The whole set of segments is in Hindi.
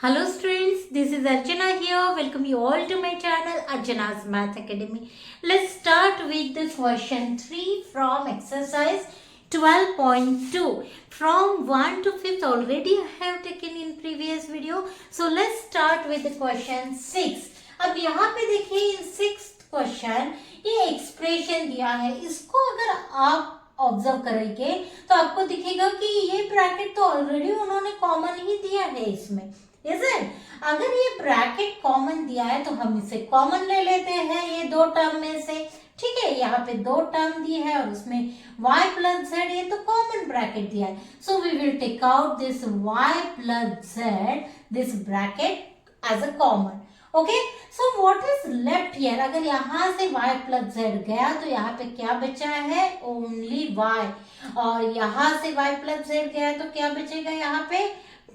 Hello students, this is Archana here. Welcome you all to my channel Archana's Math Academy. Let's start with the question 3 from exercise 12.2. From 1 to 5th already I have taken in previous video. So let's start with the question 6. अब यहाँ पे देखिए in 6th question ये एक्सप्रेशन दिया है. इसको अगर आप ऑब्जर्व करेंगे तो आपको दिखेगा कि ये ब्रैकेट तो ऑलरेडी उन्होंने कॉमन ही दिया है इसमें. अगर ये ब्रैकेट कॉमन दिया है तो हम इसे कॉमन ले लेते हैं ये दो टर्म में से. ठीक है, यहाँ पे दो टर्म दी है और उसमें y प्लस z ये तो कॉमन ब्रैकेट दिया है. So we will take out this y plus z this bracket as a common. Okay, so what is left here. अगर यहाँ से y प्लस z गया तो यहाँ पे क्या बचा है, ओनली y. और यहाँ से y प्लस z गया तो क्या बचेगा यहाँ पे,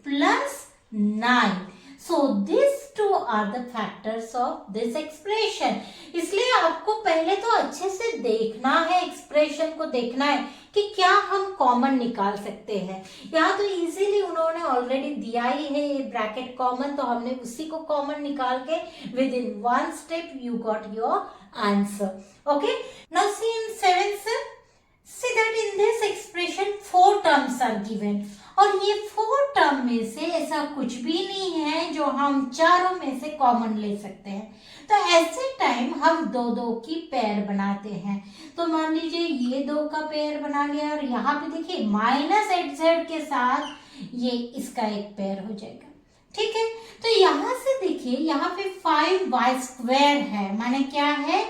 plus 9. So these two are the factors of this expression. इसलिए आपको पहले तो अच्छे से देखना है, एक्सप्रेशन को देखना है कि क्या हम कॉमन निकाल सकते हैं. यहाँ तो इजीली उन्होंने ऑलरेडी दिया ही है ये ब्रैकेट कॉमन, तो हमने उसी को कॉमन निकाल के with in one step you got your answer. Okay, now see in 7th, see that in this expression 4 terms are given. और ये 4 टर्म में से ऐसा कुछ भी नहीं है जो हम चारों में से कॉमन ले सकते हैं. तो ऐसे टाइम हम दो दो की पेयर बनाते हैं. तो मान लीजिए ये दो का पेयर बना लिया और यहाँ पे देखिए माइनस एट जेड के साथ ये इसका एक पेयर हो जाएगा. ठीक है, तो यहाँ से देखिए यहाँ पे 5y स्क्वायर है, माने क्या है,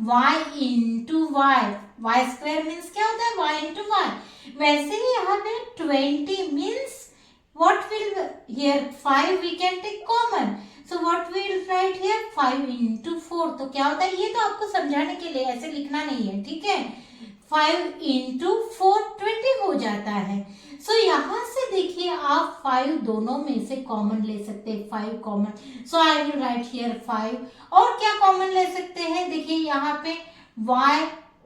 y into Y. Y square means क्या होता है, y इंटू वाई. वैसे ही यहाँ पे 20 means what will here 5 we can take common. So what we will write here 5 into 4. तो क्या होता है, ये तो आपको समझाने के लिए ऐसे लिखना नहीं है. ठीक है, 5 into 4 20 हो जाता है. सो यहाँ से देखिए आप 5 दोनों में से कॉमन ले सकते हैं, 5 common. So I will write here 5. और क्या कॉमन ले सकते हैं, देखिए यहाँ पे y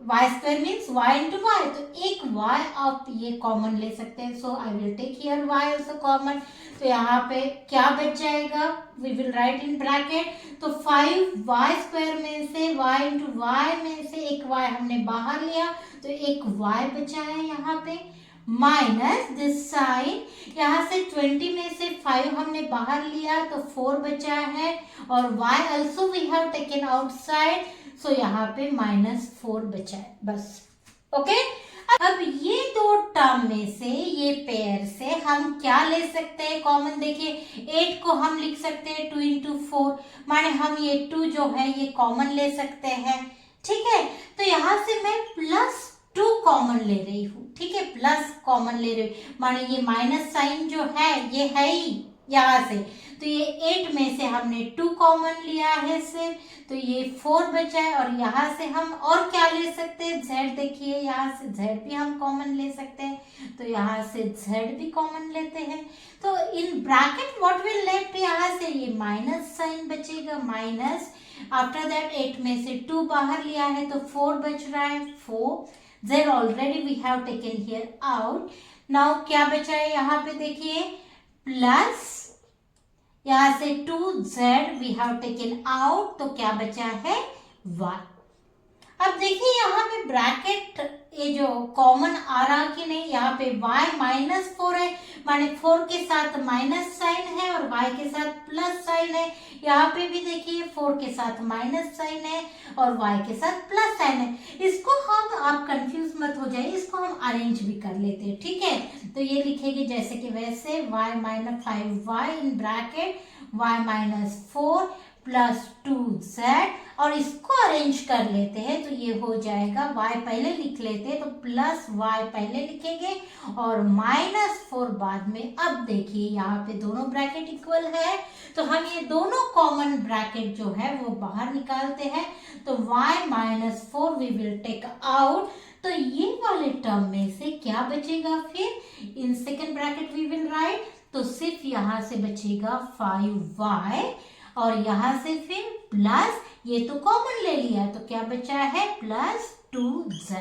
square means y into Y, तो एक y आप ये कॉमन ले सकते हैं. So I will take here y also common. तो यहाँ पे क्या बच जाएगा, we will write in bracket. तो 5y स्क्वायर में से y इंटू वाई में से एक y हमने बाहर लिया तो एक y बचा है यहाँ पे, माइनस दिस साइन. यहाँ से 20 में से 5 हमने बाहर लिया तो 4 बचा है और y also we have taken outside. So यहाँ पे -4 बचा है बस. ओके, अब ये दो टर्म में से ये पेयर से हम क्या ले सकते हैं कॉमन. देखिए 8 को हम लिख सकते हैं 2 इंटू 4, माने हम ये 2 जो है ये कॉमन ले सकते हैं. ठीक है, तो यहाँ से मैं +2 कॉमन ले रही हूँ. ठीक है, प्लस कॉमन ले रही हूँ, माने ये माइनस साइन जो है ये है ही यहाँ से. तो ये 8 में से हमने 2 कॉमन लिया है सिर्फ, तो ये 4 बचा है. और यहाँ से हम और क्या ले सकते हैं, z. देखिए यहाँ से z भी हम कॉमन ले सकते हैं, तो यहाँ से z भी कॉमन लेते हैं. तो in bracket what will left, यहाँ से ये माइनस साइन बचेगा, माइनस. आफ्टर दैट 8 में से 2 बाहर लिया है तो 4 बच रहा है, 4. z already we have taken here out. Now क्या बचा है यहाँ पे देखिए, प्लस यहाँ से 2z we have taken out, तो क्या बचा है y. अब देखिए यहाँ पे ब्रैकेट ये जो कॉमन आ रहा कि नहीं, यहाँ पे y -4 है, माने 4 के साथ माइनस साइन है और y के साथ प्लस साइन है. यहाँ पे भी देखिए 4 के साथ माइनस साइन है और y के साथ प्लस साइन है. इसको हम, आप कंफ्यूज मत हो जाए, इसको हम अरेंज भी कर लेते हैं. ठीक है, तो ये लिखेंगे जैसे कि वैसे, y - 5y in bracket y -4 plus 2z, और इसको अरेंज कर लेते हैं तो ये हो जाएगा, y पहले लिख लेते हैं तो प्लस y पहले लिखेंगे और -4 बाद में. अब देखिए यहाँ पे दोनों ब्रैकेट इक्वल है तो हम ये दोनों कॉमन ब्रैकेट जो है वो बाहर निकालते हैं. तो y -4 we will take out. तो ये वाले टर्म में से क्या बचेगा, फिर in second bracket we will write, तो सिर्फ यहाँ से बचेगा 5y और यहाँ से फिर प्लस, ये तो कॉमन ले लिया तो क्या बचा है, +2z.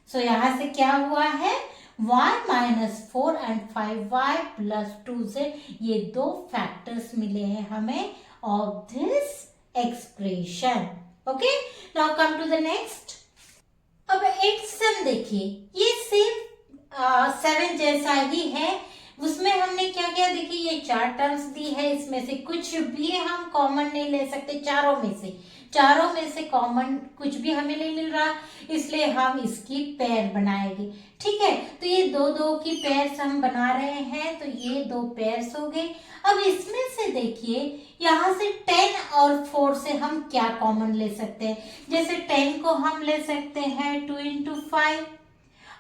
सो यहाँ से क्या हुआ है, y minus 4 and 5y plus 2z, ये दो फैक्टर्स मिले हैं हमें of this expression. Okay, now come to the next. अब 8 सम देखिए, ये सेम 7 जैसा ही है। उसमें हमने क्या क्या देखिए, ये 4 टर्म्स दी है, इसमें से कुछ भी हम कॉमन नहीं ले सकते। चारों में से कॉमन कुछ भी हमें नहीं मिल रहा, इसलिए हम इसकी पेयर बनाएंगे। ठीक है, तो ये दो दो की पेयर्स हम बना रहे हैं, तो ये 2 पेयर्स हो गए। अब इसमें से देखिए, यहाँ से 10 और 4 से हम क्या कॉमन ले सकते हैं। जैसे 10 को हम ले सकते हैं 2 into 5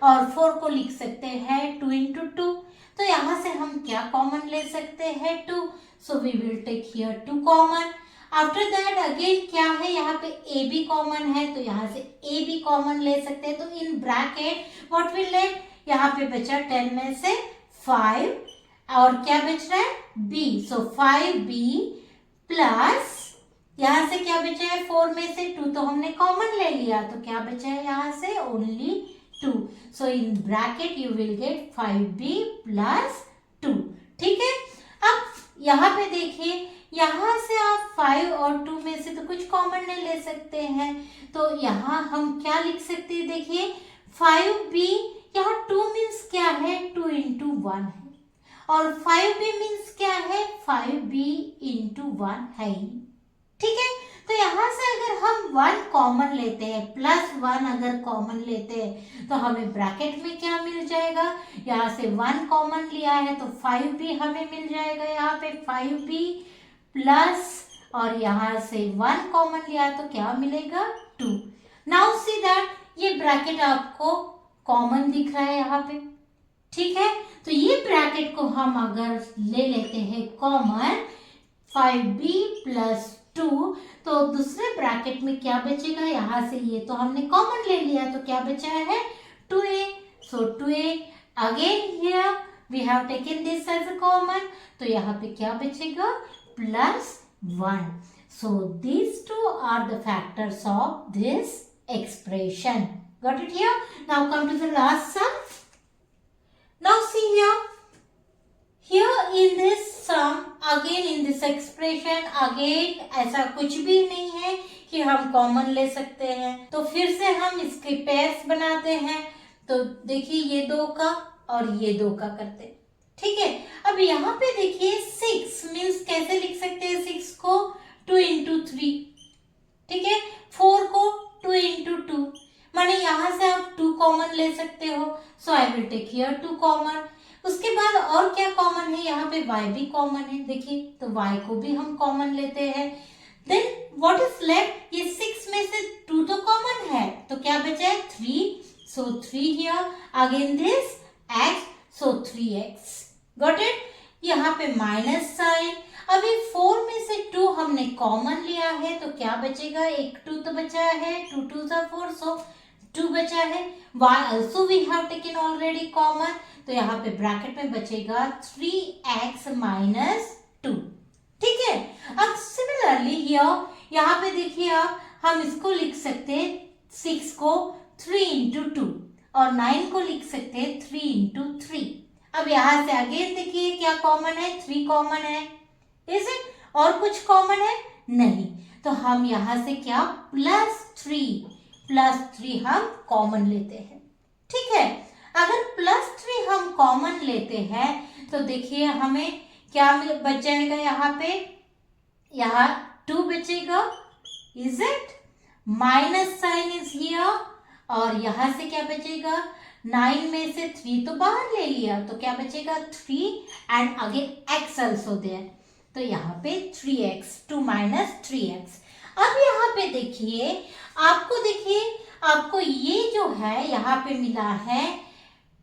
और 4 को लिख सकते हैं 2 into 2। तो यहाँ से हम क्या कॉमन ले सकते हैं, 2। So we will take here 2 common. After that again क्या है, यहाँ पे ए भी कॉमन है, तो यहाँ से ए भी कॉमन ले सकते हैं। तो in bracket what will let, यहाँ पे बचा 10 में से 5 और क्या बच रहा है, b। सो 5b प्लस यहाँ से क्या बचा है, 4 में से 2 तो हमने कॉमन ले लिया, तो क्या बचा है यहाँ से, only 2। So in bracket you will get 5b plus 2। ठीक है, अब यहाँ पे देखिए, यहाँ से आप 5 और 2 में से तो कुछ कॉमन नहीं ले सकते हैं, तो यहाँ हम क्या लिख सकते हैं, देखिए 5b, यहाँ 2 मीन्स क्या है, 2 into 1 है, और 5b मीन्स क्या है, 5b into 1 है ही। ठीक है, तो यहाँ से अगर हम 1 कॉमन लेते हैं, प्लस 1 अगर कॉमन लेते हैं, तो हमें ब्रैकेट में क्या मिल जाएगा, यहाँ से 1 कॉमन लिया है तो 5b हमें मिल जाएगा, यहाँ पे 5b प्लस, और यहाँ से 1 कॉमन लिया तो क्या मिलेगा, 2। नाउ सी दैट ये ब्रैकेट आपको कॉमन दिख रहा है यहाँ पे। ठीक है, तो ये ब्रैकेट को हम अगर ले लेते हैं कॉमन, 5b प्लस 2, तो दूसरे ब्रैकेट में क्या बचेगा, यहाँ से ये तो हमने कॉमन ले लिया, तो क्या बचा है, 2a। सो 2a again here we have taken this as a common, तो यहाँ पे क्या बचेगा, plus 1. So these two are the factors of this expression. Got it here? Now come to the last sum. Now see here. Here in this sum, again in this expression, again ऐसा कुछ भी नहीं है कि हम कॉमन ले सकते हैं, तो फिर से हम इसके पेयर्स बनाते हैं। तो देखिए, ये 2 का और ये 2 का करते हैं। ठीक है, अब यहाँ पे देखिए 6 मीन्स कैसे लिख सकते हैं, 6 को 2 into 3। ठीक है, 4 को 2 into 2, माने यहाँ से आप 2 कॉमन ले सकते हो। So I will take here 2 common. उसके बाद और क्या कॉमन है, यहाँ पे y भी कॉमन है, देखिए तो y को भी हम कॉमन लेते हैं। देन व्हाट इज लेफ्ट, ये 6 में से 2 तो कॉमन है, तो क्या बचा है, 3। सो 3 here, again this x, so 3x। Got it, यहाँ पे माइनस साइन। अभी 4 में से 2 हमने कॉमन लिया है, तो क्या बचेगा, एक 2 तो बचा है, 2 2 4, सो 2 बचा है। y also we have taken already common, तो यहाँ पे ब्रैकेट में बचेगा 3x minus 2। ठीक है, अब सिमिलरली हियर, यहाँ पे देखिए आप, हम इसको लिख सकते हैं 6 को 3 into 2 और 9 को लिख सकते हैं 3 into 3। अब यहाँ से अगेन देखिए क्या कॉमन है, 3 कॉमन है, इज इट, और कुछ कॉमन है नहीं, तो हम यहाँ से क्या, प्लस 3 हम कॉमन लेते हैं। ठीक है, अगर +3 हम कॉमन लेते हैं, तो देखिए हमें क्या बच जाएगा, यहाँ पे, यहाँ 2 बचेगा, is it, minus sign is here, और यहाँ से क्या बचेगा, 9 में से 3 तो बाहर ले लिया, तो क्या बचेगा, 3 and again x also there, तो यहाँ पे 3x, 2 minus 3x। अब यहाँ पे देखिए, आपको ये जो है यहाँ पे मिला है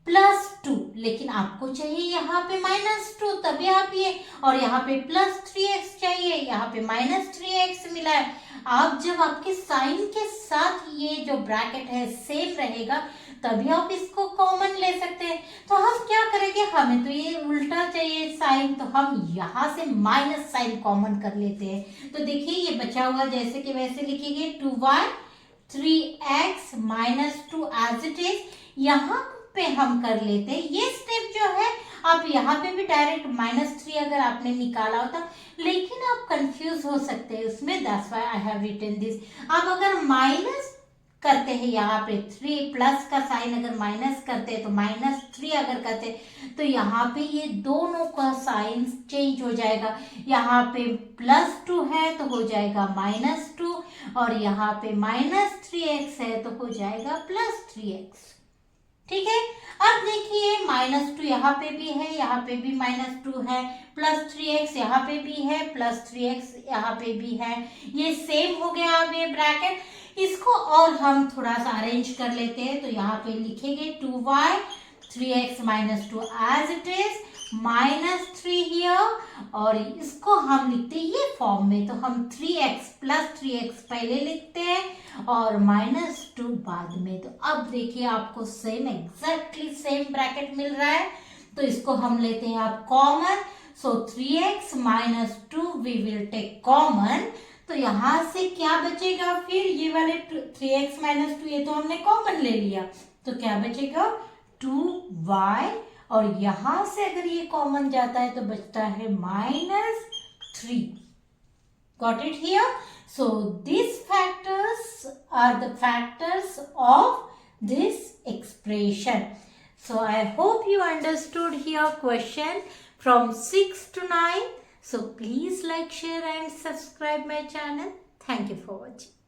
+2, लेकिन आपको चाहिए यहाँ पे -2, तभी आप ये, और यहाँ पे +3x चाहिए, यहाँ पे -3x मिला है। आप जब आपके साइन के साथ ये जो ब्रैकेट है सेम रहेगा, तभी आप इसको कॉमन ले सकते हैं। तो हम क्या करेंगे, हमें तो ये उल्टा चाहिए साइन, तो हम यहाँ से माइनस साइन कॉमन कर लेते हैं। तो देखिए ये बचा हुआ जैसे कि वैसे लिखेंगे, 2y 3x -2 as it is. यहाँ पे हम कर लेते हैं ये स्टेप जो है। आप यहाँ पे भी डायरेक्ट -3 अगर आपने निकाला होता, लेकिन आप कंफ्यूज हो सकते हैं उसमें, that's why I have written this. अब अगर माइनस करते हैं यहाँ पे 3 प्लस का साइन अगर माइनस करते हैं तो -3 अगर करते हैं तो यहाँ पे ये दोनों का साइन चेंज हो जाएगा। यहाँ पे +2 है तो हो जाएगा -2 और यहाँ पे -3x है तो हो जाएगा +3x। ठीक है, अब देखिए -2 यहाँ पे भी है, यहाँ पे भी -2 है, +3x यहाँ पे भी है, +3x यहाँ पे भी है, ये सेम हो गया। अब ये ब्रैकेट इसको और हम थोड़ा सा अरेंज कर लेते हैं, तो यहाँ पे लिखेंगे 2y 3x - 2 as it is, -3 here, और इसको हम लिखते हैं ये फॉर्म में, तो हम 3x +3x पहले लिखते हैं और -2 बाद में। तो अब देखिए आपको सेम एग्जैक्टली सेम ब्रैकेट मिल रहा है, तो इसको हम लेते हैं अब common. So 3x - 2 we will take common, तो यहाँ से क्या बचेगा फिर, ये वाले 3x - 2 ये तो हमने कॉमन ले लिया, तो क्या बचेगा 2y, और यहां से अगर ये कॉमन जाता है तो बचता है -3। Got it here? So these factors are the factors of this expression. So I hope you understood here question from 6 to 9. So please like, share and subscribe my channel. Thank you for watching.